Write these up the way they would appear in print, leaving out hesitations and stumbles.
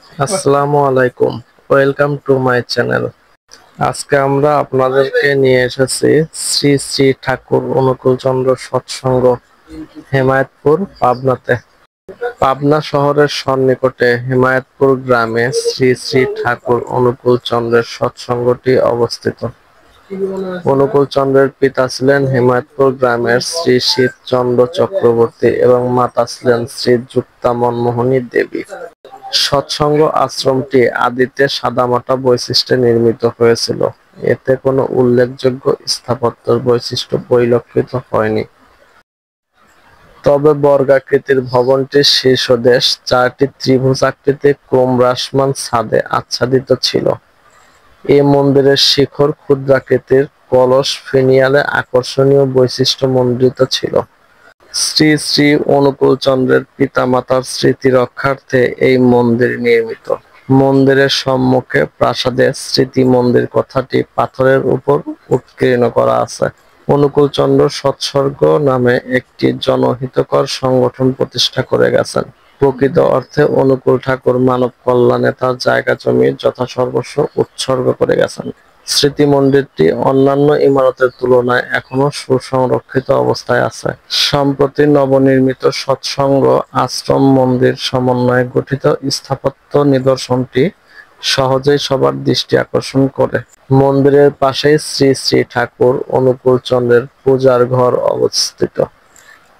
আসসালামু আলাইকুম, welcome to my channel. আজকে আমরা আপনাদেরকে নিয়ে এসেছি শ্রী শ্রী ঠাকুর অনুকূলচন্দ্র সৎসঙ্গ হেমায়েতপুর, পাবনাতে। পাবনা শহরের সন্নিকটে হেমায়েতপুর গ্রামে শ্রী শ্রী ঠাকুর অনুকূলচন্দ্রের সৎসঙ্গটি অবস্থিত। অনুকূলচন্দ্রের পিতা ছিলেন হেমায়েতপুর গ্রামের শ্রী শীতচন্দ্র চক্রবর্তী এবং মাতা ছিলেন শ্রী যুক্তা মনমোহিনী দেবী। সৎসঙ্গ আশ্রমটি আদিতে সাদামাটা বৈশিষ্ট্যে নির্মিত হয়েছিল। এতে কোনো উল্লেখযোগ্য স্থাপত্যের বৈশিষ্ট্য পরিলক্ষিত হয়নি। তবে বর্গাকৃতির ভবনটির শীর্ষদেশ চারটি ত্রিভুজাকৃতির ক্রমহ্রাসমান ছাদে আচ্ছাদিত ছিল। এ মন্দিরের শিখর ক্ষুদ্রাকৃতির, কলস ফিনিয়ালে আকর্ষণীয় বৈশিষ্ট্য মণ্ডিত ছিল। শ্রী শ্রী অনুকূলচন্দ্রের পিতামাতার স্মৃতি রক্ষার্থে এই মন্দির নির্মিত। মন্দিরের সম্মুখে প্রাসাদের স্মৃতি মন্দির কথাটি পাথরের উপর উৎকীর্ণ করা আছে। অনুকূলচন্দ্র সৎসর্গ নামে একটি জনহিতকর সংগঠন প্রতিষ্ঠা করে গেছেন। প্রকৃত অর্থে অনুকূল ঠাকুর মানব কল্যাণে তার জায়গা জমি যথাসর্বস্ব উৎসর্গ করে গেছেন। স্মৃতি মন্দিরটি অন্যান্য ইমারতের তুলনায় এখনো সুসংরক্ষিত অবস্থায় আছে। সম্প্রতি নবনির্মিত সৎসঙ্গ আশ্রম মন্দির সমন্বয়ে গঠিত স্থাপত্য নিদর্শনটি সহজেই সবার দৃষ্টি আকর্ষণ করে। মন্দিরের পাশেই শ্রী শ্রী ঠাকুর অনুকূলচন্দ্রের পূজার ঘর অবস্থিত।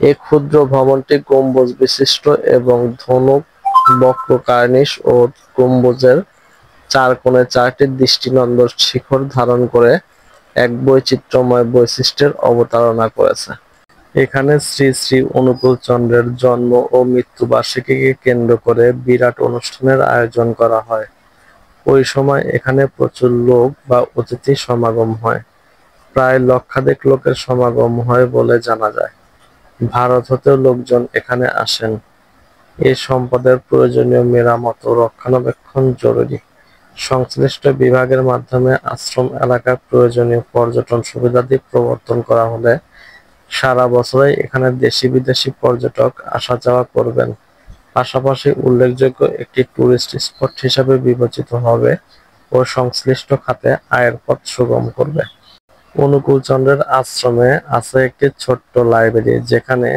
এই ক্ষুদ্র ভবনটি গম্বুজ বিশিষ্ট এবং ধনুক, বক্র কার্নিশ ও গম্বুজের চার কোণে চারটি দৃষ্টিনন্দন শিখর ধারণ করে এক বৈচিত্র্যময় বৈশিষ্ট্যের অবতারণা করেছে। এখানে শ্রী শ্রী অনুকূলচন্দ্রের জন্ম ও মৃত্যুবার্ষিকীকে কেন্দ্র করে বিরাট অনুষ্ঠানের আয়োজন করা হয়। ওই সময় এখানে প্রচুর লোক বা অতিথি সমাগম হয়। প্রায় লক্ষাধিক লোকের সমাগম হয় বলে জানা যায়। ভারত হতেও লোকজন এখানে আসেন। এই সম্পদের প্রয়োজনীয় মেরামত ও রক্ষণাবেক্ষণ জরুরি। সংশ্লিষ্ট বিভাগের মাধ্যমে আশ্রম এলাকার প্রয়োজনীয় পর্যটন সুবিধাদি প্রবর্তন করা হলে সারা বছরই এখানে দেশি বিদেশি পর্যটক আসা যাওয়া করবেন। পাশাপাশি উল্লেখযোগ্য একটি টুরিস্ট স্পট হিসাবে বিবেচিত হবে ও সংশ্লিষ্ট খাতে আয়ের পথ সুগম করবে। অনুকূলচন্দ্রের আশ্রমে আছে একটি ছোট্ট লাইব্রেরি, যেখানে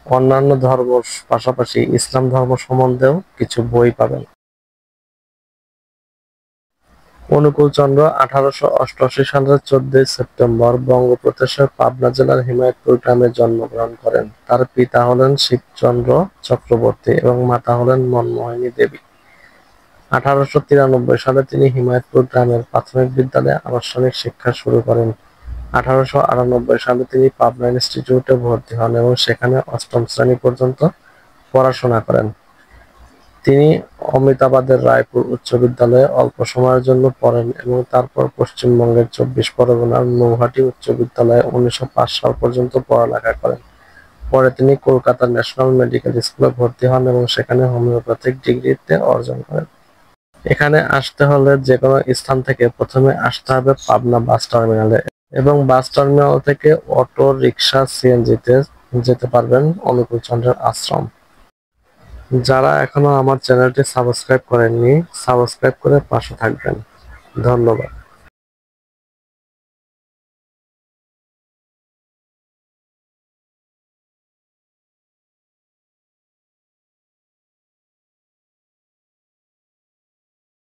অন্যান্য ধর্মের পাশাপাশি ইসলাম ধর্ম সম্বন্ধেও কিছু বই পাবেন। অনুকূলচন্দ্র 1888 সালের 14 সেপ্টেম্বর বঙ্গপ্রদেশের পাবনা জেলার হিমায়তপুর গ্রামে জন্মগ্রহণ করেন। তার পিতা হলেন শিবচন্দ্র চক্রবর্তী এবং মাতা হলেন মনমোহিনী দেবী। 1893 সালে তিনি হিমায়তপুর গ্রামের প্রাথমিক বিদ্যালয়ে আনুষ্ঠানিক শিক্ষা শুরু করেন। 1898 সালে তিনি পাবনা ইনস্টিটিউটে ভর্তি হন এবং সেখানে অষ্টম শ্রেণী পর্যন্ত পড়াশোনা করেন। তিনি অমিতাবাদের রায়পুর উচ্চ বিদ্যালয়ে অল্প সময়ের জন্য পড়েন এবং তারপর পশ্চিমবঙ্গের 24 পরগনার নৌহাটি উচ্চ বিদ্যালয়ে 1905 সাল পর্যন্ত পড়ালেখা করেন। পরে তিনি কলকাতার ন্যাশনাল মেডিকেল স্কুলে ভর্তি হন এবং সেখানে হোমিওপ্যাথিক ডিগ্রিতে অর্জন করেন। এখানে আসতে হলে যে কোনো স্থান থেকে প্রথমে আসতে হবে পাবনা বাস টার্মিনালে এবং বাস টার্মিনাল থেকে অটো, রিক্সা, সিএনজিতে যেতে পারবেন অনুকূলচন্দ্রের আশ্রম। যারা এখনো আমার চ্যানেলটি সাবস্ক্রাইব করেননি, সাবস্ক্রাইব করে পাশে থাকবেন। ধন্যবাদ।